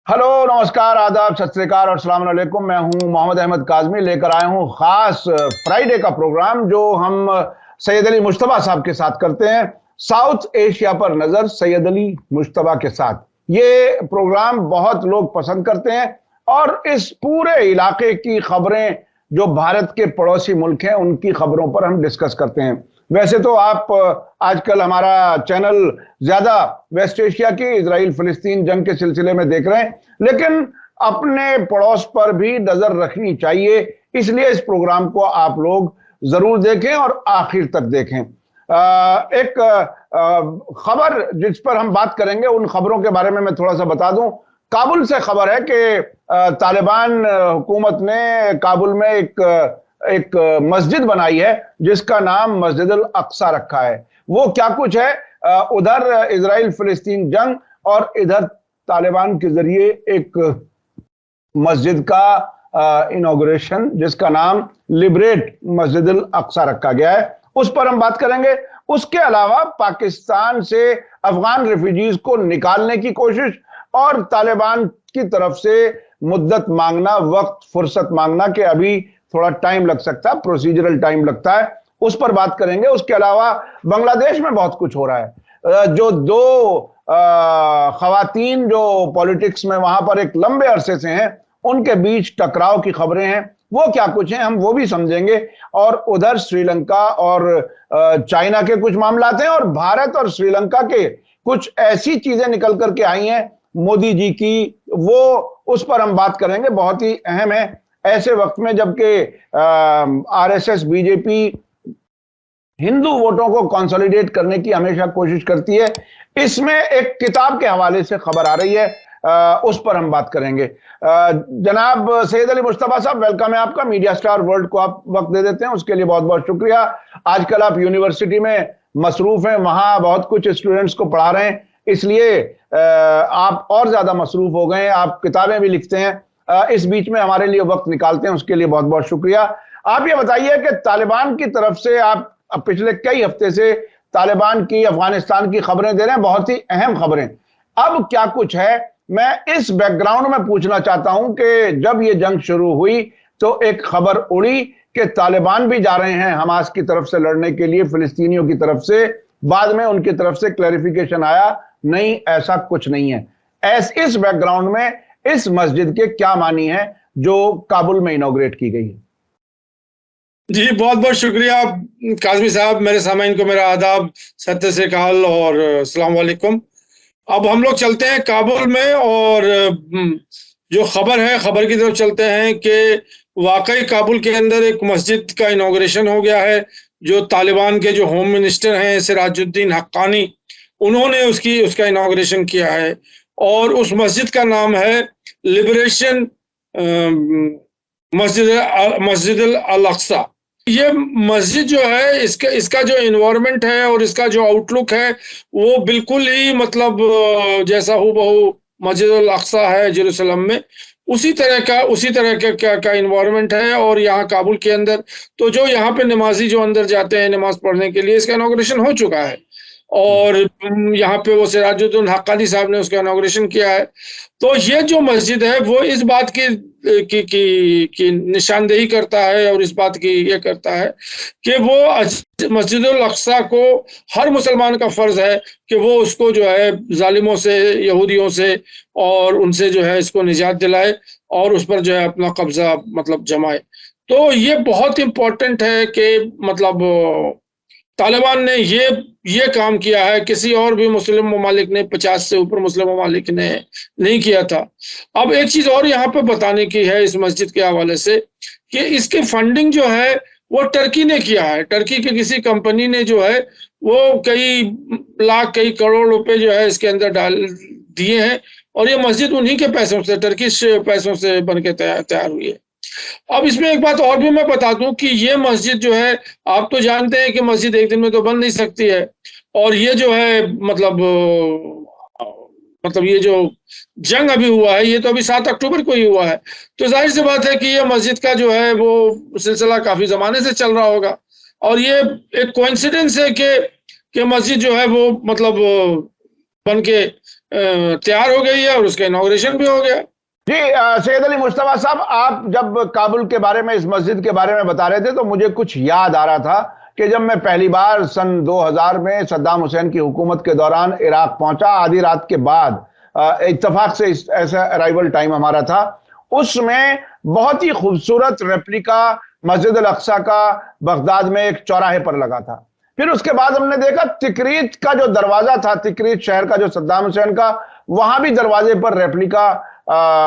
Hello, नमस्कार, आदाब, सत श्री अकाल और सलाम अलैकुम। मैं हूं मोहम्मद अहमद काज़मी, लेकर आया हूं खास फ्राइडे का प्रोग्राम जो हम सैयद अली मुश्तबा साहब के साथ करते हैं। साउथ एशिया पर नजर सैयद अली मुश्तबा के साथ। ये प्रोग्राम बहुत लोग पसंद करते हैं और इस पूरे इलाके की खबरें, जो भारत के पड़ोसी मुल्क हैं, उनकी खबरों पर हम डिस्कस करते हैं। वैसे तो आप आजकल हमारा चैनल ज्यादा वेस्ट एशिया की इजराइल फिलिस्तीन जंग के सिलसिले में देख रहे हैं, लेकिन अपने पड़ोस पर भी नजर रखनी चाहिए। इसलिए इस प्रोग्राम को आप लोग जरूर देखें और आखिर तक देखें। एक खबर जिस पर हम बात करेंगे, उन खबरों के बारे में मैं थोड़ा सा बता दूं। काबुल से खबर है कि तालिबान हुकूमत ने काबुल में एक मस्जिद बनाई है जिसका नाम मस्जिद अल अक्सा रखा है। वो क्या कुछ है, उधर इजराइल फिलिस्तीन जंग और इधर तालिबान के जरिए एक मस्जिद का इनॉग्रेशन जिसका नाम लिबरेट मस्जिद अल अक्सा रखा गया है, उस पर हम बात करेंगे। उसके अलावा पाकिस्तान से अफगान रेफ्यूजीज को निकालने की कोशिश और तालिबान की तरफ से मुद्दत मांगना, वक्त फुर्सत मांगना कि अभी थोड़ा टाइम लग सकता है, प्रोसीजरल टाइम लगता है, उस पर बात करेंगे। उसके अलावा बांग्लादेश में बहुत कुछ हो रहा है। जो दो खवातीन जो पॉलिटिक्स में वहां पर एक लंबे अरसे से हैं, उनके बीच टकराव की खबरें हैं। वो क्या कुछ हैं, हम वो भी समझेंगे। और उधर श्रीलंका और चाइना के कुछ मामलात हैं, और भारत और श्रीलंका के कुछ ऐसी चीजें निकल करके आई हैं मोदी जी की, वो उस पर हम बात करेंगे। बहुत ही अहम है ऐसे वक्त में जबकि आरएसएस बीजेपी हिंदू वोटों को कंसोलिडेट करने की हमेशा कोशिश करती है। इसमें एक किताब के हवाले से खबर आ रही है, उस पर हम बात करेंगे। जनाब सैयद अली मुश्तबा साहब, वेलकम है आपका। मीडिया स्टार वर्ल्ड को आप वक्त दे देते हैं, उसके लिए बहुत बहुत शुक्रिया। आजकल आप यूनिवर्सिटी में मसरूफ हैं, वहां बहुत कुछ स्टूडेंट्स को पढ़ा रहे हैं, इसलिए आप और ज्यादा मसरूफ हो गए हैं। आप किताबें भी लिखते हैं, इस बीच में हमारे लिए वक्त निकालते हैं, उसके लिए बहुत बहुत शुक्रिया। आप ये बताइए कि तालिबान की तरफ से आप अब पिछले कई हफ्ते से तालिबान की, अफगानिस्तान की खबरें दे रहे हैं, बहुत ही अहम खबरें। अब क्या कुछ है, मैं इस बैकग्राउंड में पूछना चाहता हूं कि जब ये जंग शुरू हुई तो एक खबर उड़ी कि तालिबान भी जा रहे हैं हमास की तरफ से लड़ने के लिए, फिलिस्तीनियों की तरफ से। बाद में उनकी तरफ से क्लैरिफिकेशन आया, नहीं ऐसा कुछ नहीं है। इस बैकग्राउंड में इस मस्जिद के क्या मानी है जो काबुल में इनॉग्रेट की गई है? जी, बहुत बहुत शुक्रिया काज़मी साहब। मेरे सामाइन को मेरा आदाब, सत श्री अकाल और अस्सलाम वालेकुम। अब हम लोग चलते हैं काबुल में और जो खबर है, खबर की तरफ चलते हैं कि वाकई काबुल के अंदर एक मस्जिद का इनॉग्रेशन हो गया है। जो तालिबान के जो होम मिनिस्टर हैं सिराजुद्दीन हक्कानी, उन्होंने उसका इनॉग्रेशन किया है और उस मस्जिद का नाम है लिबरेशन मस्जिद अल अक्सा। ये मस्जिद जो है, इसका जो इन्वायरमेंट है और इसका जो आउटलुक है, वो बिल्कुल ही मतलब जैसा हूबहू मस्जिद अल अक्सा है जेरूसलम में, उसी तरह का इन्वायरमेंट है। और यहाँ काबुल के अंदर तो जो यहाँ पे नमाजी जो अंदर जाते हैं नमाज पढ़ने के लिए, इसका इनॉग्रेशन हो चुका है और यहाँ पे वो सिराजुद्दीन हक्कानी साहब ने उसका इनॉग्रेशन किया है। तो ये जो मस्जिद है वो इस बात की निशानदेही करता है और इस बात की ये करता है कि वो मस्जिद अल अक्सा को हर मुसलमान का फर्ज है कि वो उसको जो है जालिमों से, यहूदियों से और उनसे जो है इसको निजात दिलाए और उस पर जो है अपना कब्जा मतलब जमाए। तो ये बहुत इंपॉर्टेंट है कि मतलब तालिबान ने ये काम किया है, किसी और भी मुस्लिम ममालिक ने, 50 से ऊपर मुस्लिम ममालिक ने नहीं किया था। अब एक चीज और यहाँ पे बताने की है इस मस्जिद के हवाले से कि इसकी फंडिंग जो है वो टर्की ने किया है। टर्की की किसी कंपनी ने जो है वो कई लाख, कई करोड़ रुपए जो है इसके अंदर डाल दिए हैं और ये मस्जिद उन्हीं के पैसों से, टर्किश पैसों से बन के तैयार हुई है। अब इसमें एक बात और भी मैं बता दूं कि ये मस्जिद जो है, आप तो जानते हैं कि मस्जिद एक दिन में तो बन नहीं सकती है और ये जो है मतलब ये जो जंग अभी हुआ है, ये तो अभी 7 अक्टूबर को ही हुआ है। तो जाहिर सी बात है कि ये मस्जिद का जो है वो सिलसिला काफी जमाने से चल रहा होगा और ये एक कोइंसिडेंस है कि मस्जिद जो है वो मतलब बन के तैयार हो गई है और उसका इनॉग्रेशन भी हो गया। जी सैयद अली मुश्तबा साहब, आप जब काबुल के बारे में, इस मस्जिद के बारे में बता रहे थे तो मुझे कुछ याद आ रहा था कि जब मैं पहली बार सन 2000 में सद्दाम हुसैन की हुकूमत के दौरान इराक पहुंचा, आधी रात के बाद, इत्तेफाक से ऐसा अराइवल टाइम हमारा था, उसमें बहुत ही खूबसूरत रेप्लिका मस्जिद अल अक्सा का बगदाद में एक चौराहे पर लगा था। फिर उसके बाद हमने देखा तिकरीत का जो दरवाजा था, तिकरीत शहर का जो सद्दाम हुसैन का, वहां भी दरवाजे पर रेप्लिका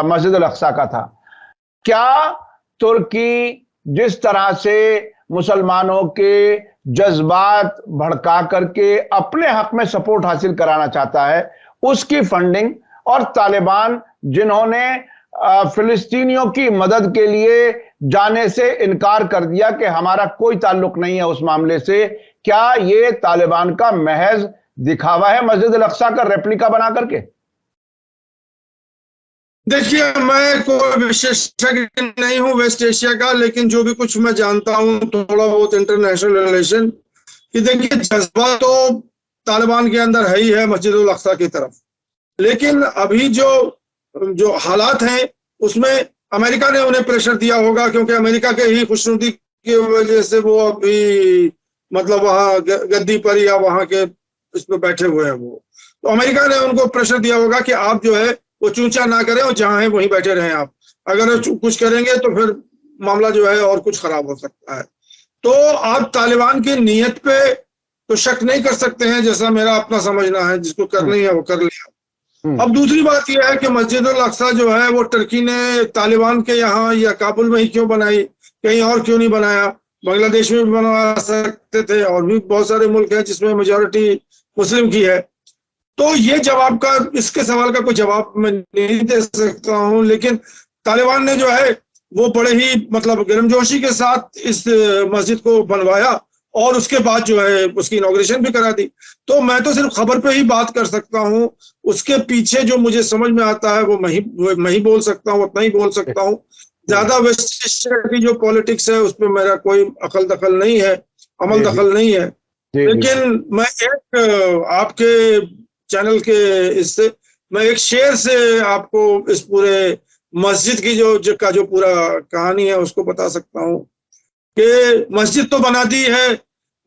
मस्जिद अल अक्सा का था। क्या तुर्की जिस तरह से मुसलमानों के जज्बात भड़का करके अपने हक में सपोर्ट हासिल कराना चाहता है, उसकी फंडिंग, और तालिबान जिन्होंने फिलिस्तीनियों की मदद के लिए जाने से इनकार कर दिया कि हमारा कोई ताल्लुक नहीं है उस मामले से, क्या ये तालिबान का महज दिखावा है मस्जिद अल अक्सा का रेप्लिका बना करके? देखिए, मैं कोई विशेषज्ञ नहीं हूं वेस्ट एशिया का, लेकिन जो भी कुछ मैं जानता हूं थोड़ा बहुत इंटरनेशनल रिलेशन, कि देखिए जज्बा तो तालिबान के अंदर है ही है मस्जिद अल अक्सा की तरफ, लेकिन अभी जो हालात हैं उसमें अमेरिका ने उन्हें प्रेशर दिया होगा, क्योंकि अमेरिका के ही खुशनुदी की वजह से वो अभी मतलब वहां गद्दी पर या वहां के इस पर बैठे हुए हैं। वो तो अमेरिका ने उनको प्रेशर दिया होगा कि आप जो है वो चूंचा ना करें और जहां है वहीं बैठे रहें। आप अगर कुछ करेंगे तो फिर मामला जो है और कुछ खराब हो सकता है। तो आप तालिबान की नीयत पे तो शक नहीं कर सकते हैं, जैसा मेरा अपना समझना है, जिसको करनी है वो कर लिया। अब दूसरी बात यह है कि मस्जिद अल अक्सा जो है वो टर्की ने तालिबान के यहाँ या काबुल में ही क्यों बनाई, कहीं और क्यों नहीं बनाया? बांग्लादेश में भी बनवा सकते थे, और भी बहुत सारे मुल्क हैं जिसमें मेजॉरिटी मुस्लिम की है। तो ये जवाब का, इसके सवाल का कोई जवाब मैं नहीं दे सकता हूं, लेकिन तालिबान ने जो है वो बड़े ही मतलब गर्मजोशी के साथ इस मस्जिद को बनवाया और उसके बाद जो है उसकी इनॉग्रेशन भी करा दी। तो मैं तो सिर्फ खबर पे ही बात कर सकता हूं, उसके पीछे जो मुझे समझ में आता है वो मैं ही बोल सकता हूं, उतना ही बोल सकता हूं। ज्यादा वेस्ट एशिया की जो पॉलिटिक्स है उसमें मेरा कोई अकल दखल नहीं है, अमल दखल नहीं है। लेकिन मैं एक आपके चैनल के इससे मैं एक शेर से आपको इस पूरे मस्जिद की जो पूरा कहानी है उसको बता सकता हूँ कि मस्जिद तो बना दी है,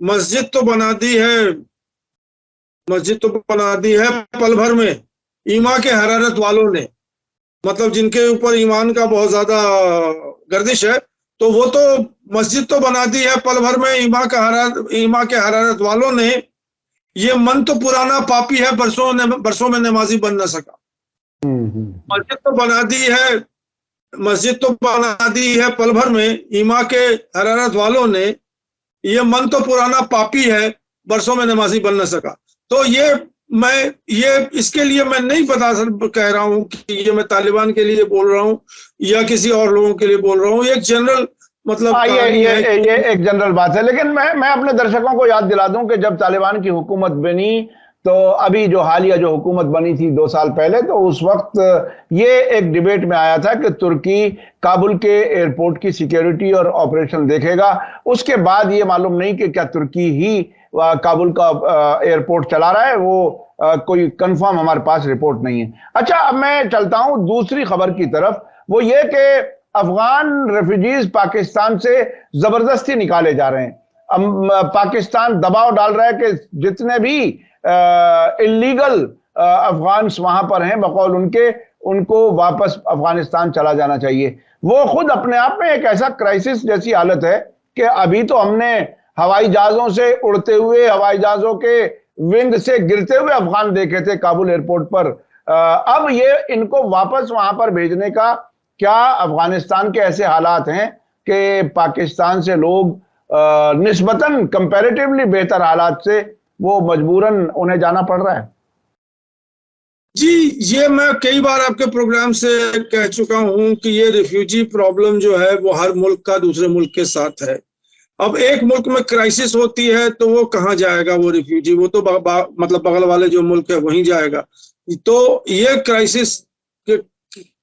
मस्जिद तो बना दी है पल भर में ईमा के हरारत वालों ने, मतलब जिनके ऊपर ईमान का बहुत ज्यादा गर्दिश है, तो वो तो मस्जिद तो बना दी है पल भर में ईमा के हरारत वालों ने, ये मन तो पुराना पापी है बरसों में नमाजी बन न सका। मस्जिद तो बना दी है पल भर में ईमा के हरारत वालों ने, ये मन तो पुराना पापी है बरसों में नमाजी बन न सका। तो ये इसके लिए मैं नहीं कह रहा हूँ कि ये मैं तालिबान के लिए बोल रहा हूँ या किसी और लोगों के लिए बोल रहा हूँ, एक जनरल मतलब ये एक जनरल बात है। लेकिन मैं अपने दर्शकों को याद दिला दूं कि जब तालिबान की हुकूमत बनी, तो अभी जो हालिया जो हुकूमत बनी थी 2 साल पहले, तो उस वक्त ये एक डिबेट में आया था कि तुर्की काबुल के एयरपोर्ट की सिक्योरिटी और ऑपरेशन देखेगा। उसके बाद ये मालूम नहीं कि क्या तुर्की ही काबुल का एयरपोर्ट चला रहा है, वो कोई कंफर्म हमारे पास रिपोर्ट नहीं है। अच्छा, अब मैं चलता हूं दूसरी खबर की तरफ। वो ये कि अफगान रेफ्यूजीज पाकिस्तान से जबरदस्ती निकाले जा रहे हैं। पाकिस्तान दबाव डाल रहा है कि जितने भी इलीगल अफगान वहां पर हैं, बकौल उनको वापस अफगानिस्तान चला जाना चाहिए। वो खुद अपने आप में एक ऐसा क्राइसिस जैसी हालत है कि अभी तो हमने हवाई जहाजों से उड़ते हुए, हवाई जहाजों के विंग से गिरते हुए अफगान देखे थे काबुल एयरपोर्ट पर। अब ये इनको वापस वहां पर भेजने का, क्या अफगानिस्तान के ऐसे हालात हैं कि पाकिस्तान से लोग निस्बतन कंपैरेटिवली बेहतर हालात से वो मजबूरन उन्हें जाना पड़ रहा है? जी, ये मैं कई बार आपके प्रोग्राम से कह चुका हूं कि ये रिफ्यूजी प्रॉब्लम जो है वो हर मुल्क का दूसरे मुल्क के साथ है। अब एक मुल्क में क्राइसिस होती है तो वो कहाँ जाएगा वो रिफ्यूजी? वो तो मतलब बगल वाले जो मुल्क है वहीं जाएगा। तो ये क्राइसिस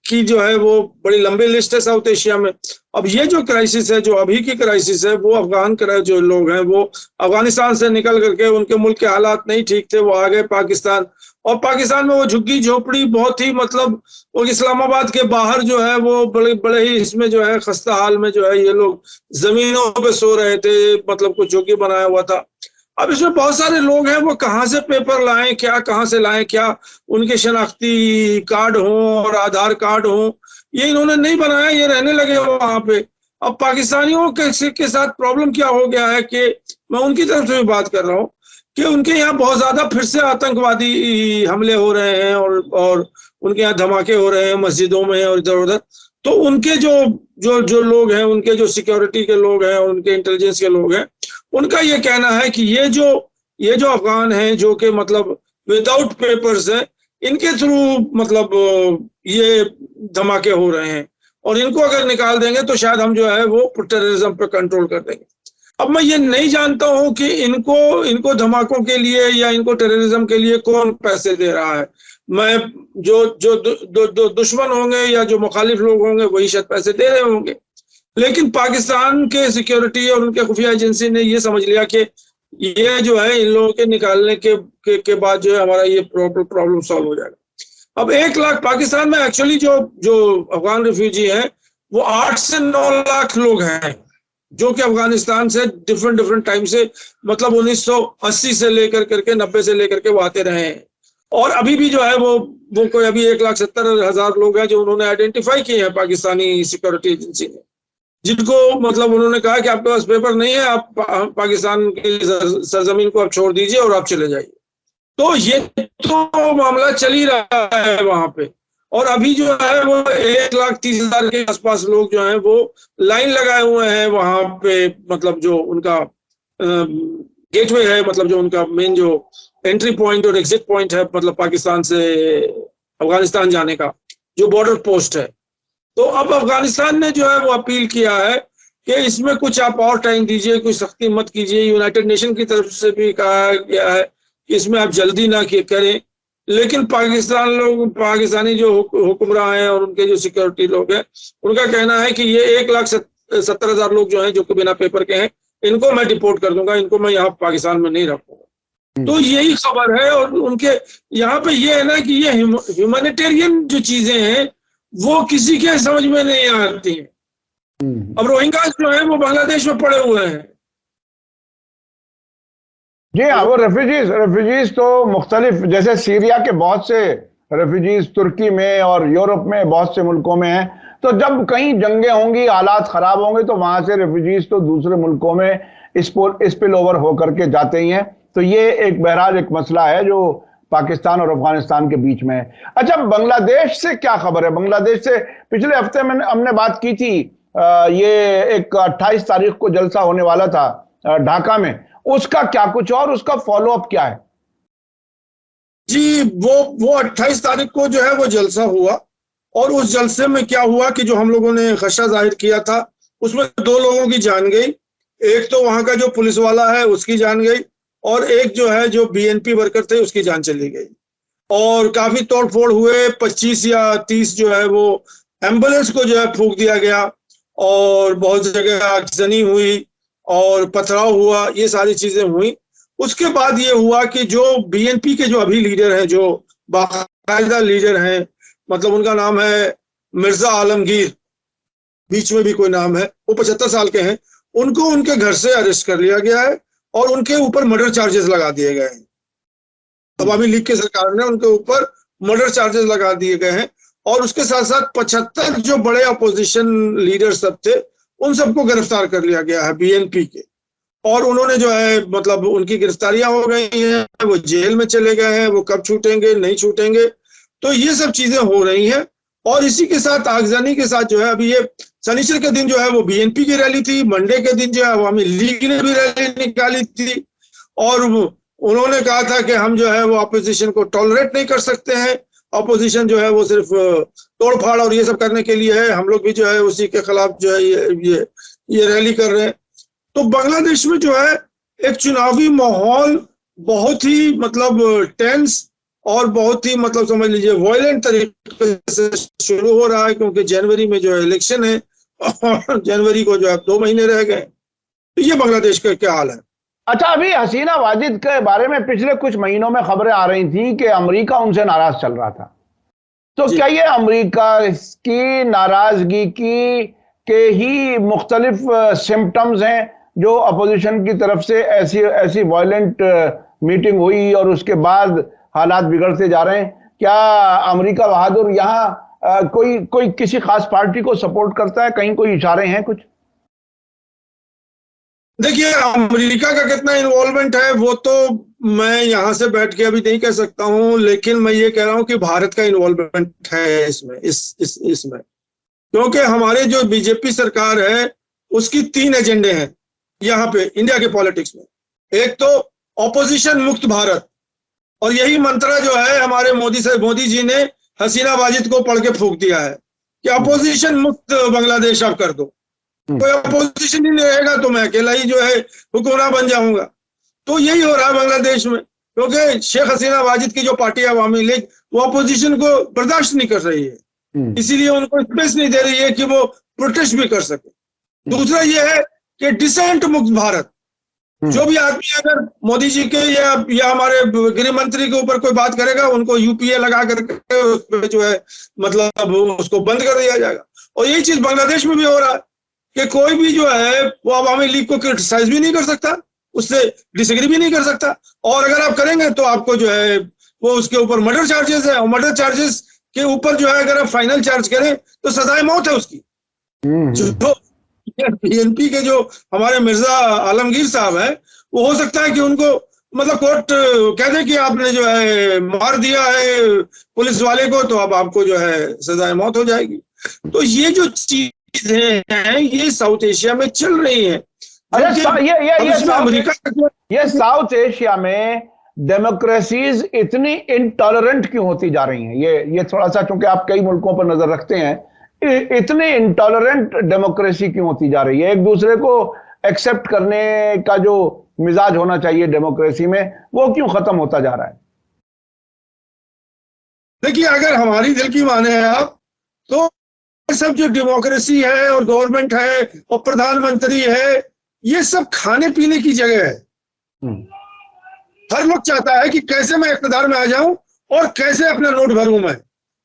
की जो है वो बड़ी लंबी लिस्ट है साउथ एशिया में। अब ये जो क्राइसिस है, जो अभी की क्राइसिस है, वो अफगान जो लोग हैं वो अफगानिस्तान से निकल करके, उनके मुल्क के हालात नहीं ठीक थे, वो आ गए पाकिस्तान, और पाकिस्तान में वो झुग्गी झोपड़ी बहुत ही मतलब वो इस्लामाबाद के बाहर जो है वो बड़े बड़े ही इसमें जो है खस्ता हाल में जो है ये लोग जमीनों पे सो रहे थे, मतलब कुछ झुग्गी बनाया हुआ था। अब इसमें बहुत सारे लोग हैं, वो कहाँ से पेपर लाएं, क्या कहाँ से लाएं, क्या उनके शनाख्ती कार्ड हों और आधार कार्ड हों, ये इन्होंने नहीं बनाया, ये रहने लगे वहां पे। अब पाकिस्तानियों के साथ प्रॉब्लम क्या हो गया है कि मैं उनकी तरफ से भी बात कर रहा हूँ कि उनके यहाँ बहुत ज्यादा फिर से आतंकवादी हमले हो रहे हैं और उनके यहाँ धमाके हो रहे हैं मस्जिदों में और इधर उधर। तो उनके जो लोग हैं, उनके जो सिक्योरिटी के लोग हैं और उनके इंटेलिजेंस के लोग हैं, उनका ये कहना है कि ये जो अफगान हैं जो कि मतलब विदाउट पेपर्स है, इनके थ्रू मतलब ये धमाके हो रहे हैं, और इनको अगर निकाल देंगे तो शायद हम जो है वो टेररिज्म पे कंट्रोल कर देंगे। अब मैं ये नहीं जानता हूं कि इनको धमाकों के लिए या इनको टेररिज्म के लिए कौन पैसे दे रहा है। मैं जो दुश्मन होंगे या जो मुखालिफ लोग होंगे वही शायद पैसे दे रहे होंगे, लेकिन पाकिस्तान के सिक्योरिटी और उनके खुफिया एजेंसी ने ये समझ लिया कि ये जो है इन लोगों के निकालने के बाद जो है हमारा ये प्रॉब्लम सॉल्व हो जाएगा। अब 1 लाख पाकिस्तान में एक्चुअली जो अफगान रिफ्यूजी हैं वो 8 से 9 लाख लोग हैं, जो कि अफगानिस्तान से डिफरेंट टाइम से मतलब 1980 से लेकर करके 90 से लेकर के वो आते रहे हैं। और अभी भी जो है वो कोई अभी 1,70,000 लोग हैं जो उन्होंने आइडेंटिफाई किए हैं पाकिस्तानी सिक्योरिटी एजेंसी ने, जिनको मतलब उन्होंने कहा कि आपके पास पेपर नहीं है, आप पाकिस्तान की सरजमीन को आप छोड़ दीजिए और आप चले जाइए। तो ये तो मामला चल ही रहा है वहां पे, और अभी जो है वो 1,30,000 के आसपास लोग जो हैं वो लाइन लगाए हुए हैं वहां पे, मतलब जो उनका गेटवे है, मतलब जो उनका मेन जो एंट्री पॉइंट और एग्जिट पॉइंट है, मतलब पाकिस्तान से अफगानिस्तान जाने का जो बॉर्डर पोस्ट है। तो अब अफगानिस्तान ने जो है वो अपील किया है कि इसमें कुछ आप और टाइम दीजिए, कुछ सख्ती मत कीजिए। यूनाइटेड नेशन की तरफ से भी कहा गया है कि इसमें आप जल्दी ना करें, लेकिन पाकिस्तानी जो हुक्मरान हैं और उनके जो सिक्योरिटी लोग हैं, उनका कहना है कि ये 1,70,000 लोग जो हैं जो कि बिना पेपर के हैं, इनको मैं डिपोर्ट कर दूंगा, इनको मैं यहाँ पाकिस्तान में नहीं रखूंगा। तो यही खबर है। और उनके यहाँ पे ये है ना कि ये ह्यूमैनिटेरियन जो चीजें हैं वो किसी के समझ में नहीं आती हैं। अब रोहिंग्या जो है वो बांग्लादेश में पड़े हुए हैं। जी हाँ, वो रेफ्यूजीज तो मुख्तलिफ, जैसे सीरिया के बहुत से रेफ्यूजीज तुर्की में और यूरोप में बहुत से मुल्कों में हैं। तो जब कहीं जंगें होंगी, हालात खराब होंगे, तो वहां से रेफ्यूजीज तो दूसरे मुल्कों में स्पिल ओवर होकर के जाते ही हैं। तो ये एक बहरहाल एक मसला है जो पाकिस्तान और अफगानिस्तान के बीच में है। अच्छा, बांग्लादेश से क्या खबर है? बांग्लादेश से पिछले हफ्ते में हमने बात की थी, ये एक 28 तारीख को जलसा होने वाला था ढाका में, उसका क्या कुछ और उसका फॉलोअप क्या है? जी, वो 28 तारीख को जो है वो जलसा हुआ, और उस जलसे में क्या हुआ कि जो हम लोगों ने खदशा जाहिर किया था उसमें 2 लोगों की जान गई। एक तो वहां का जो पुलिस वाला है उसकी जान गई, और एक जो है जो बीएनपी वर्कर थे उसकी जान चली गई। और काफी तोड़फोड़ हुए, 25 या 30 जो है वो एम्बुलेंस को जो है फूंक दिया गया, और बहुत जगह आगजनी हुई और पथराव हुआ, ये सारी चीजें हुई। उसके बाद ये हुआ कि जो बीएनपी के जो अभी लीडर हैं, जो बाकायदा लीडर हैं, मतलब उनका नाम है मिर्जा आलमगीर, बीच में भी कोई नाम है, वो 75 साल के हैं, उनको उनके घर से अरेस्ट कर लिया गया है और उनके ऊपर मर्डर चार्जेस लगा दिए गए हैं। अवामी लीग की सरकार ने उनके ऊपर मर्डर चार्जेस लगा दिए गए हैं, और उसके साथ साथ 75 जो बड़े अपोजिशन लीडर सब थे उन सबको गिरफ्तार कर लिया गया है बीएनपी के, और उन्होंने जो है मतलब उनकी गिरफ्तारियां हो गई हैं, वो जेल में चले गए हैं, वो कब छूटेंगे नहीं छूटेंगे। तो ये सब चीजें हो रही हैं। और इसी के साथ आगजनी के साथ जो है अभी ये शनिचर के दिन जो है वो बीएनपी की रैली थी, मंडे के दिन जो है अवामी लीग ने भी रैली निकाली थी, और उन्होंने कहा था कि हम जो है वो अपोजिशन को टॉलरेट नहीं कर सकते हैं, अपोजिशन जो है वो सिर्फ तोड़फाड़ और ये सब करने के लिए है, हम लोग भी जो है उसी के खिलाफ जो है ये रैली कर रहे हैं। तो बांग्लादेश में जो है एक चुनावी माहौल बहुत ही मतलब टेंस और बहुत ही मतलब समझ लीजिए वायलेंट तरीके से शुरू हो रहा है, क्योंकि जनवरी में जो है इलेक्शन है और जनवरी को जो है 2 महीने रह गए। तो ये बांग्लादेश का क्या हाल है। अच्छा, अभी हसीना वाजिद के बारे में पिछले कुछ महीनों में खबरें आ रही थी कि अमेरिका उनसे नाराज चल रहा था। तो क्या ये अमेरिका की नाराजगी के ही मुख्तलिफ सिम्टम्स हैं जो अपोजिशन की तरफ से ऐसी वायलेंट मीटिंग हुई और उसके बाद हालात बिगड़ते जा रहे हैं? क्या अमेरिका बहादुर यहाँ कोई किसी खास पार्टी को सपोर्ट करता है? कहीं कोई इशारे हैं कुछ? देखिए, अमेरिका का कितना इन्वॉल्वमेंट है वो तो मैं यहां से बैठ के अभी नहीं कह सकता हूं, लेकिन मैं ये कह रहा हूं कि भारत का इन्वॉल्वमेंट है इसमें, इसमें, क्योंकि हमारे जो बीजेपी सरकार है उसकी 3 एजेंडे हैं यहाँ पे इंडिया के पॉलिटिक्स में। एक तो ऑपोजिशन मुक्त भारत, और यही मंत्र जो है हमारे मोदी जी ने हसीना वाजिद को पढ़ के फूंक दिया है कि अपोजिशन मुक्त बांग्लादेश आप कर दो, कोई अपोजिशन ही नहीं रहेगा तो मैं अकेला ही जो है हुक्मरान बन जाऊंगा। तो यही हो रहा है बांग्लादेश में, क्योंकि शेख हसीना वाजिद की जो पार्टी अवामी लीग वो अपोजिशन को बर्दाश्त नहीं कर रही है, इसीलिए उनको स्पेस नहीं दे रही है कि वो प्रोटेस्ट भी कर सके। दूसरा ये है कि डिसेंट मुक्त भारत, जो भी आदमी अगर मोदी जी के या हमारे गृह मंत्री के ऊपर कोई बात करेगा उनको यूपीए लगा करके उस पर जो है मतलब उसको बंद कर दिया जाएगा। और यही चीज बांग्लादेश में भी हो रहा है कि कोई भी जो है वो अवामी लीग को क्रिटिसाइज भी नहीं कर सकता, उससे डिसएग्री भी नहीं कर सकता, और अगर आप करेंगे तो आपको जो है वो उसके ऊपर मर्डर चार्जेस है, और मर्डर चार्जेस के ऊपर जो है अगर आप फाइनल चार्ज करें तो सजाए मौत है उसकी। जो बीएनपी के जो हमारे मिर्जा आलमगीर साहब है वो हो सकता है कि उनको मतलब कोर्ट कह दे कि आपने जो है मार दिया है पुलिस वाले को, तो अब आपको जो है सजाए मौत हो जाएगी। तो ये जो चीजें हैं ये साउथ एशिया में चल रही हैं। ये साउथ एशिया में डेमोक्रेसीज इतनी इंटॉलरेंट क्यों होती जा रही हैं? ये थोड़ा सा, चूंकि आप कई मुल्कों पर नजर रखते हैं, इतनी इंटॉलरेंट डेमोक्रेसी क्यों होती जा रही है? एक दूसरे को एक्सेप्ट करने का जो मिजाज होना चाहिए डेमोक्रेसी में वो क्यों खत्म होता जा रहा है? देखिए, अगर हमारी दिल की माने आप तो सब जो डेमोक्रेसी है और गवर्नमेंट है और प्रधानमंत्री है ये सब खाने पीने की जगह है। हर लोग चाहता है कि कैसे मैं इक़्तिदार में आ जाऊं और कैसे अपना नोट भरूं मैं,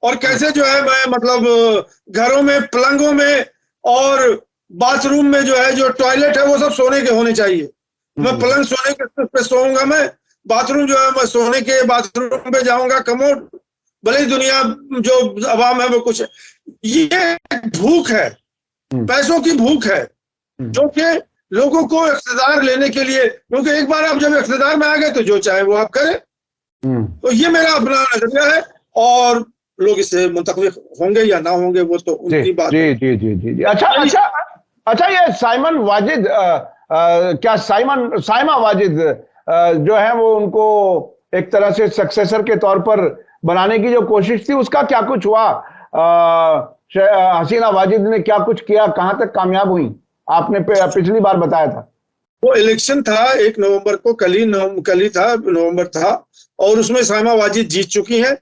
और कैसे जो है मैं मतलब घरों में पलंगों में और बाथरूम में जो है जो टॉयलेट है वो सब सोने के होने चाहिए। मैं पलंग सोने के पे सोऊंगा, मैं बाथरूम जो है मैं सोने के बाथरूम पे जाऊंगा, कमोड, भले ही दुनिया जो अवाम है वो कुछ है। ये भूख है, पैसों की भूख है, जो कि लोगों को इक़्तिदार लेने के लिए, क्योंकि एक बार आप जब इक़्तिदार में आ गए तो जो चाहे वो आप करें। तो ये मेरा अपना नजरिया है, और लोग इससे मुंतक़िल होंगे या ना होंगे वो तो उनकी बात है। जी। अच्छा, ये साइमन वाजिद क्या साइमा वाजिद जो है वो उनको एक तरह से सक्सेसर के तौर पर बनाने की जो कोशिश थी उसका क्या कुछ हुआ? हसीना वाजिद ने क्या कुछ किया? कहां तक कामयाब हुई? आपने पिछली बार बताया था वो इलेक्शन था 1 नवंबर को, कल ही था, नवंबर था, और उसमें साइमा वाजिद जीत चुकी हैं।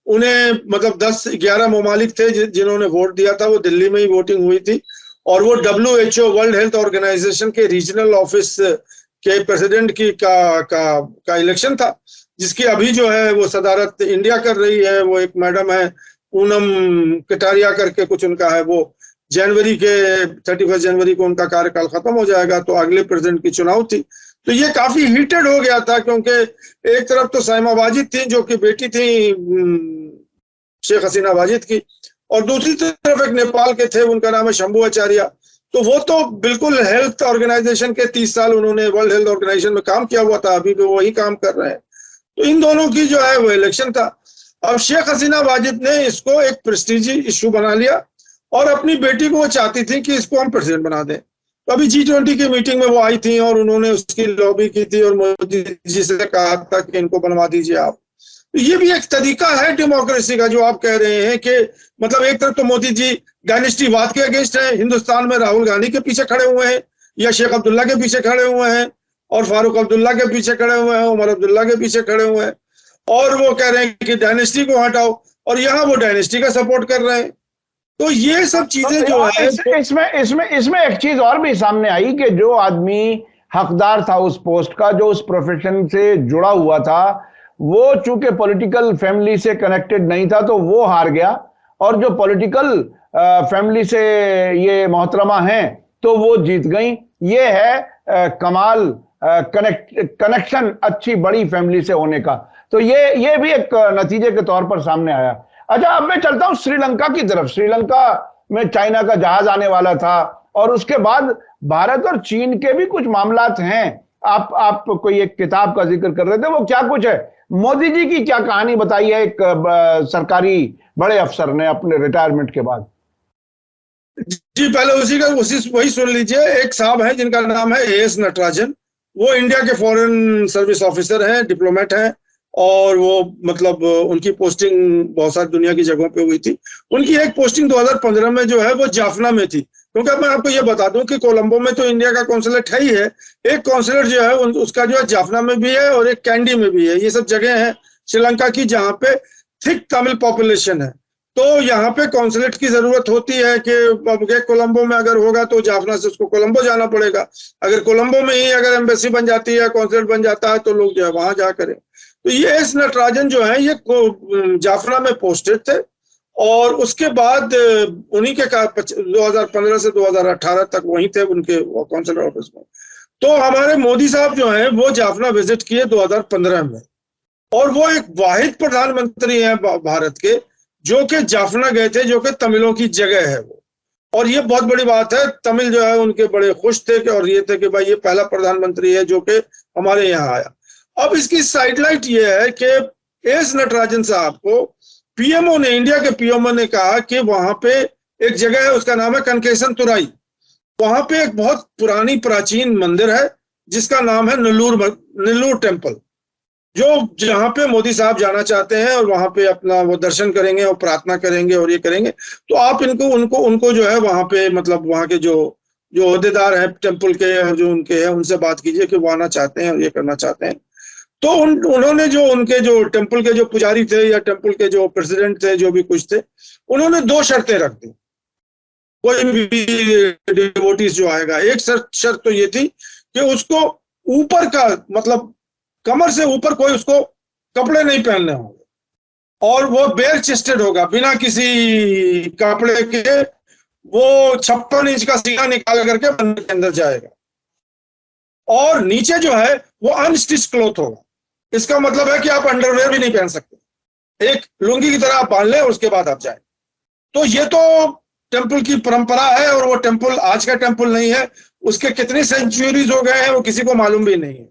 उन्हें मतलब 10-11 ममालिक थे जिन्होंने वोट दिया था, वो दिल्ली में ही वोटिंग हुई थी, और वो WHO वर्ल्ड हेल्थ ऑर्गेनाइजेशन के रीजनल ऑफिस के प्रेसिडेंट की का इलेक्शन था, जिसकी अभी जो है वो सदारत इंडिया कर रही है। वो एक मैडम है पूनम कटारिया करके कुछ उनका है, वो जनवरी के 31 जनवरी को उनका कार्यकाल खत्म हो जाएगा, तो अगले प्रेसिडेंट की चुनाव थी। तो ये काफी हीटेड हो गया था, क्योंकि एक तरफ तो साइमा वाजिद थी जो कि बेटी थी शेख हसीना वाजिद की, और दूसरी तरफ एक नेपाल के थे, उनका नाम है शंभू आचार्य। तो वो तो बिल्कुल हेल्थ ऑर्गेनाइजेशन के 30 साल उन्होंने वर्ल्ड हेल्थ ऑर्गेनाइजेशन में काम किया हुआ था, अभी भी वही काम कर रहे हैं। तो इन दोनों की जो है वो इलेक्शन था। अब शेख हसीना वाजिद ने इसको एक प्रेस्टीजी इशू बना लिया, और अपनी बेटी को वो चाहती थी कि इसको हम प्रेसिडेंट बना दें। तो अभी G20 की मीटिंग में वो आई थी और उन्होंने उसकी लॉबी की थी और मोदी जी से कहा था कि इनको बनवा दीजिए आप। तो ये भी एक तरीका है डेमोक्रेसी का, जो आप कह रहे हैं कि मतलब एक तरफ तो मोदी जी डायनेस्टीवाद के अगेंस्ट है, हिंदुस्तान में राहुल गांधी के पीछे खड़े हुए हैं, या शेख अब्दुल्ला के पीछे खड़े हुए हैं, और फारूक अब्दुल्ला के पीछे खड़े हुए हैं, उमर अब्दुल्ला के पीछे खड़े हुए हैं, और वो कह रहे हैं कि डायनेस्टी को हटाओ, और यहाँ वो डायनेस्टी का सपोर्ट कर रहे हैं। तो ये सब चीजें जो है इसमें एक चीज और भी सामने आई कि जो आदमी हकदार था उस पोस्ट का, जो उस प्रोफेशन से जुड़ा हुआ था, वो चूंकि पॉलिटिकल फैमिली से कनेक्टेड नहीं था तो वो हार गया, और जो पॉलिटिकल फैमिली से ये मोहतरमा हैं तो वो जीत गई। ये है कमाल कनेक्शन अच्छी बड़ी फैमिली से होने का। तो ये भी एक नतीजे के तौर पर सामने आया। अच्छा, अब मैं चलता हूं श्रीलंका की तरफ। श्रीलंका में चाइना का जहाज आने वाला था, और उसके बाद भारत और चीन के भी कुछ मामलात हैं। आप कोई एक किताब का जिक्र कर रहे थे, वो क्या कुछ है? मोदी जी की क्या कहानी बताई है एक सरकारी बड़े अफसर ने अपने रिटायरमेंट के बाद? जी, पहले वही सुन लीजिए। एक साहब है जिनका नाम है एएस नटराजन, वो इंडिया के फॉरेन सर्विस ऑफिसर हैं, डिप्लोमेट हैं, और वो मतलब उनकी पोस्टिंग बहुत सारी दुनिया की जगहों पे हुई थी। उनकी एक पोस्टिंग 2015 में जो है वो जाफना में थी, क्योंकि अब मैं आपको ये बता दूं कि कोलंबो में तो इंडिया का कॉन्सुलेट है ही है, एक कॉन्सुलेट जो है उसका जो है जाफना में भी है और एक कैंडी में भी है। ये सब जगह है श्रीलंका की जहाँ पे थिक तमिल पॉपुलेशन है। तो यहाँ पे कॉन्सुलेट की जरूरत होती है कि कोलंबो में अगर होगा तो जाफना से उसको कोलंबो जाना पड़ेगा। अगर कोलंबो में ही अगर एम्बेसी बन जाती है, कॉन्सुलेट बन जाता है, तो लोग जो है वहां जा करें। तो ये एस नटराजन जो है ये जाफना में पोस्टेड थे, और उसके बाद उन्हीं के 2015 से 2018 तक वहीं थे उनके कॉन्सुलर ऑफिस में। तो हमारे मोदी साहब जो हैं वो जाफना विजिट किए 2015 में, और वो एक वाहिद प्रधानमंत्री हैं भारत के जो कि जाफना गए थे, जो कि तमिलों की जगह है वो। और ये बहुत बड़ी बात है, तमिल जो है उनके बड़े खुश थे और ये थे कि भाई ये पहला प्रधानमंत्री है जो कि हमारे यहाँ आया। अब इसकी साइडलाइट ये है कि एस नटराजन साहब को पीएमओ ने, इंडिया के पीएमओ ने कहा कि वहां पे एक जगह है, उसका नाम है कनकेसन तुराई। वहां पे एक बहुत पुरानी प्राचीन मंदिर है जिसका नाम है नेल्लूर टेम्पल, जो जहां पे मोदी साहब जाना चाहते हैं और वहां पे अपना वो दर्शन करेंगे और प्रार्थना करेंगे और ये करेंगे। तो आप उनको जो है वहां पे मतलब वहां के जो ओहदेदार हैं टेम्पल के और जो उनके हैं उनसे बात कीजिए कि वो आना चाहते हैं और ये करना चाहते हैं। तो उन्होंने जो उनके जो टेम्पल के जो पुजारी थे या टेम्पल के जो प्रेसिडेंट थे, जो भी कुछ थे, उन्होंने 2 शर्तें रख दी कोई भी डिवोटीज जो आएगा। एक शर्त तो ये थी कि उसको ऊपर का मतलब कमर से ऊपर कोई उसको कपड़े नहीं पहनने होंगे, और वो बेयर चेस्टेड होगा, बिना किसी कपड़े के। वो 56 इंच का सीना निकाल करके मंदिर के अंदर जाएगा, और नीचे जो है वो अनस्टिच क्लॉथ होगा। इसका मतलब है कि आप अंडरवेयर भी नहीं पहन सकते, एक लुंगी की तरह आप बांध लें उसके बाद आप जाएं। तो ये तो टेम्पल की परंपरा है, और वो टेम्पल आज का टेम्पल नहीं है, उसके कितने सेंचुरीज हो गए हैं वो किसी को मालूम भी नहीं है।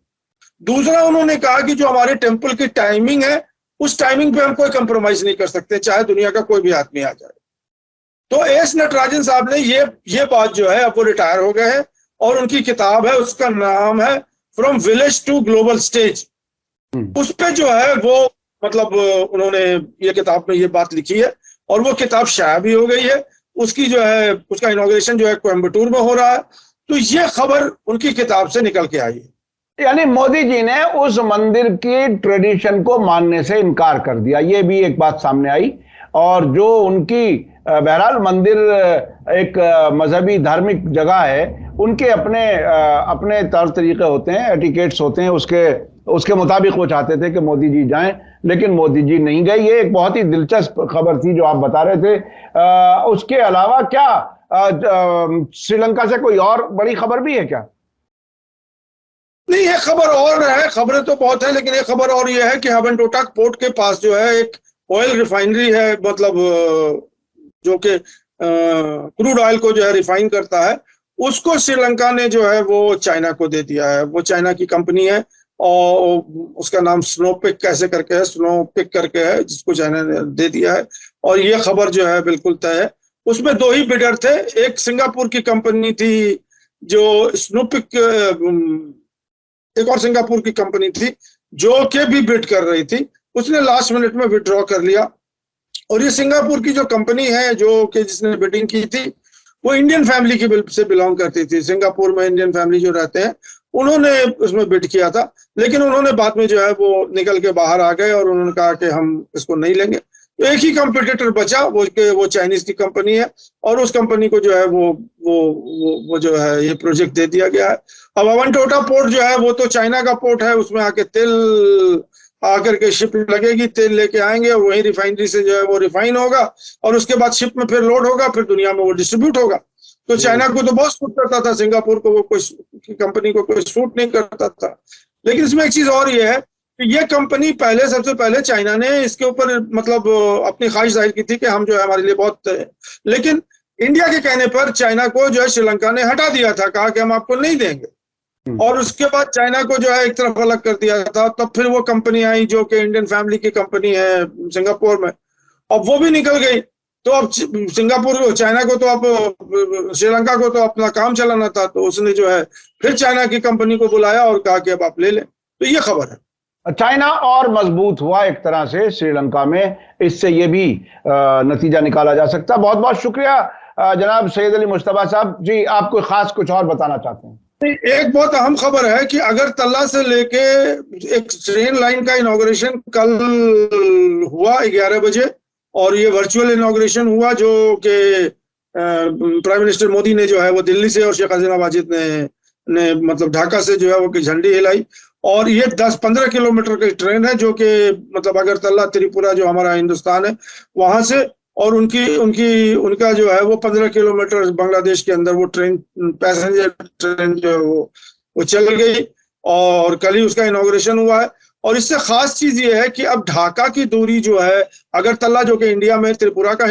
दूसरा, उन्होंने कहा कि जो हमारे टेम्पल की टाइमिंग है उस टाइमिंग पे हम कोई कंप्रोमाइज नहीं कर सकते, चाहे दुनिया का कोई भी आदमी आ जाए। तो एस नटराजन साहब ने ये बात जो है, अब वो रिटायर हो गए हैं, और उनकी किताब है, उसका नाम है from village to global stage. उस पे जो है वो मतलब उन्होंने ये किताब में ये बात लिखी है, और वो किताब शाया भी हो गई है। उसकी जो है उसका इनॉग्रेशन जो है कोयम्बटूर में हो रहा है। तो ये खबर उनकी किताब से निकल के आई है। यानी मोदी जी ने उस मंदिर की ट्रेडिशन को मानने से इनकार कर दिया, ये भी एक बात सामने आई। और जो उनकी बहरहाल मंदिर एक मजहबी धार्मिक जगह है, उनके अपने तौर तरीके होते हैं, एटिकेट्स होते हैं, उसके मुताबिक वो चाहते थे कि मोदी जी जाएं, लेकिन मोदी जी नहीं गए। ये एक बहुत ही दिलचस्प खबर थी जो आप बता रहे थे। उसके अलावा क्या श्रीलंका से कोई और बड़ी खबर भी है क्या? नहीं, ये खबर और है, खबरें तो बहुत है, लेकिन ये खबर और ये है कि हबनटोटा पोर्ट के पास जो है एक ऑयल रिफाइनरी है, मतलब जो कि क्रूड ऑयल को जो है रिफाइन करता है, उसको श्रीलंका ने जो है वो चाइना को दे दिया है। वो चाइना की कंपनी है और उसका नाम स्नोपिक कैसे करके है, स्नोपिक करके है, जिसको चाइना ने दे दिया है। और ये खबर जो है बिल्कुल तय है। उसमें 2 ही बिडर थे, एक सिंगापुर की कंपनी थी जो स्नोपिक, एक और सिंगापुर की कंपनी थी जो के भी बिड कर रही थी, उसने लास्ट मिनट में विड्रॉ कर लिया। और ये सिंगापुर की जो कंपनी है जो कि जिसने बिडिंग की थी, वो इंडियन फैमिली की से बिलोंग करती थी। सिंगापुर में इंडियन फैमिली जो रहते हैं उन्होंने उसमें बिड किया था, लेकिन उन्होंने बाद में जो है वो निकल के बाहर आ गए और उन्होंने कहा कि हम इसको नहीं लेंगे। तो एक ही कंपटीटर बचा, वो चाइनीज की कंपनी है, और उस कंपनी को जो है वो जो है ये प्रोजेक्ट दे दिया गया है। अब अवंटोटा पोर्ट जो है वो तो चाइना का पोर्ट है, उसमें आके तेल आकर के शिप लगेगी, तेल लेके आएंगे और वही रिफाइनरी से जो है वो रिफाइन होगा और उसके बाद शिप में फिर लोड होगा, फिर दुनिया में वो डिस्ट्रीब्यूट होगा। तो चाइना को तो बहुत सूट करता था, सिंगापुर को वो कोई कंपनी को कोई सूट नहीं करता था। लेकिन इसमें एक चीज और ये है कि ये कंपनी सबसे पहले चाइना ने इसके ऊपर मतलब अपनी ख्वाहिश जाहिर की थी कि हम जो है हमारे लिए बहुत, लेकिन इंडिया के कहने पर चाइना को जो है श्रीलंका ने हटा दिया था, कहा कि हम आपको नहीं देंगे। और उसके बाद चाइना को जो है एक तरफ अलग कर दिया था। तब फिर वो कंपनी आई जो कि इंडियन फैमिली की कंपनी है सिंगापुर में, अब वो भी निकल गई। तो अब सिंगापुर चाइना को तो अब श्रीलंका को तो अपना काम चलाना था, तो उसने जो है फिर चाइना की कंपनी को बुलाया और कहा कि अब आप ले लें। तो ये खबर है। चाइना और मजबूत हुआ एक तरह से श्रीलंका में, इससे ये भी नतीजा निकाला जा सकता। बहुत बहुत शुक्रिया जनाब सैयद अली मुश्तबा साहब जी। आप कोई खास कुछ और बताना चाहते हैं? एक बहुत अहम खबर है कि अगरतला से लेके एक ट्रेन लाइन का इनॉग्रेशन कल हुआ 11 बजे, और ये वर्चुअल इनॉग्रेशन हुआ जो कि प्राइम मिनिस्टर मोदी ने जो है वो दिल्ली से और शेख हसीना वाजिद ने मतलब ढाका से जो है वो झंडी हिलाई। और ये 10-15 किलोमीटर की ट्रेन है जो कि मतलब अगरतला त्रिपुरा जो हमारा हिंदुस्तान है वहां से, और उनका जो है वो 15 किलोमीटर बांग्लादेश के अंदर वो ट्रेन, पैसेंजर ट्रेन जो है वो चल गई, और कल ही उसका इनॉग्रेशन हुआ है। और इससे खास चीज ये है कि अब ढाका की दूरी जो है, अगरतला जो कि इंडिया में त्रिपुरा का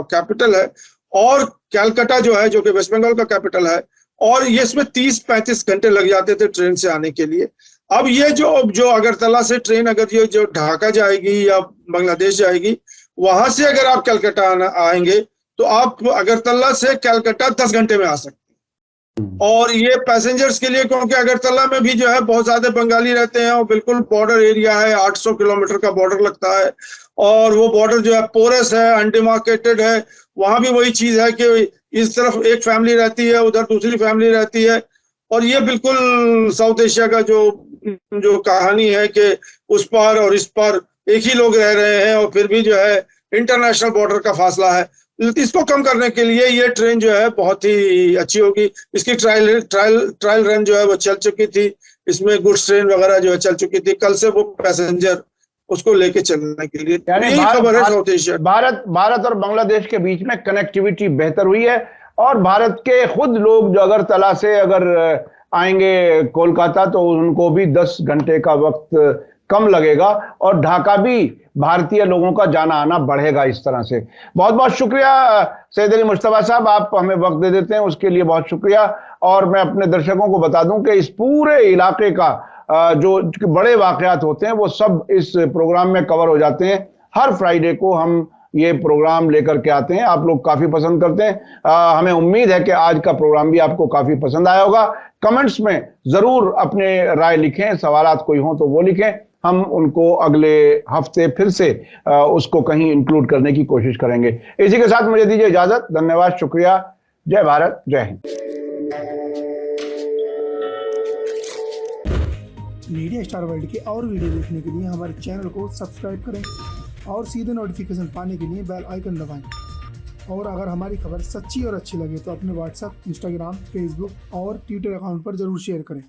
कैपिटल है, और कैलकाटा जो है जो कि वेस्ट बंगाल का कैपिटल है, और ये इसमें 30-35 घंटे लग जाते थे ट्रेन से आने के लिए। अब ये जो अगरतला से ट्रेन अगर ये जो ढाका जाएगी या बांग्लादेश जाएगी, वहां से अगर आप कलकत्ता आएंगे तो आप अगरतला से कलकत्ता 10 घंटे में आ सकते हैं। और ये पैसेंजर्स के लिए, क्योंकि अगरतला में भी जो है बहुत ज्यादा बंगाली रहते हैं और बिल्कुल बॉर्डर एरिया है, 800 किलोमीटर का बॉर्डर लगता है, और वो बॉर्डर जो है पोरस है, अनडिमार्केटेड है। वहां भी वही चीज है कि इस तरफ एक फैमिली रहती है, उधर दूसरी फैमिली रहती है, और ये बिल्कुल साउथ एशिया का जो कहानी है कि उस पार और इस पार एक ही लोग रह रहे हैं, और फिर भी जो है इंटरनेशनल बॉर्डर का फासला है। इसको कम करने के लिए ये ट्रेन जो है बहुत ही अच्छी होगी। इसकी ट्रायल रन जो है वो चल चुकी थी, इसमें गुड्स ट्रेन वगैरह जो है चल चुकी थी। कल से वो पैसेंजर उसको लेके चलने के लिए, यही खबर है साउथ एशिया। भारत और बांग्लादेश के बीच में कनेक्टिविटी बेहतर हुई है, और भारत के खुद लोग जो अगरतला से अगर आएंगे कोलकाता तो उनको भी 10 घंटे का वक्त कम लगेगा, और ढाका भी भारतीय लोगों का जाना आना बढ़ेगा इस तरह से। बहुत बहुत शुक्रिया सैयद अली मुश्तबा साहब, आप हमें वक्त दे देते हैं उसके लिए बहुत शुक्रिया। और मैं अपने दर्शकों को बता दूं कि इस पूरे इलाके का जो बड़े वाकयात होते हैं वो सब इस प्रोग्राम में कवर हो जाते हैं। हर फ्राइडे को हम ये प्रोग्राम लेकर के आते हैं, आप लोग काफी पसंद करते हैं। हमें उम्मीद है कि आज का प्रोग्राम भी आपको काफी पसंद आया होगा। कमेंट्स में जरूर अपने राय लिखें, सवालात कोई हो तो वो लिखें, हम उनको अगले हफ्ते फिर से उसको कहीं इंक्लूड करने की कोशिश करेंगे। इसी के साथ मुझे दीजिए इजाजत। धन्यवाद, शुक्रिया। जय भारत, जय हिंद। मीडिया स्टार वर्ल्ड के और वीडियो देखने के लिए हमारे चैनल को सब्सक्राइब करें और सीधे नोटिफिकेशन पाने के लिए बेल आइकन दबाएं। और अगर हमारी खबर सच्ची और अच्छी लगे तो अपने व्हाट्सएप, इंस्टाग्राम, फेसबुक और ट्विटर अकाउंट पर जरूर शेयर करें।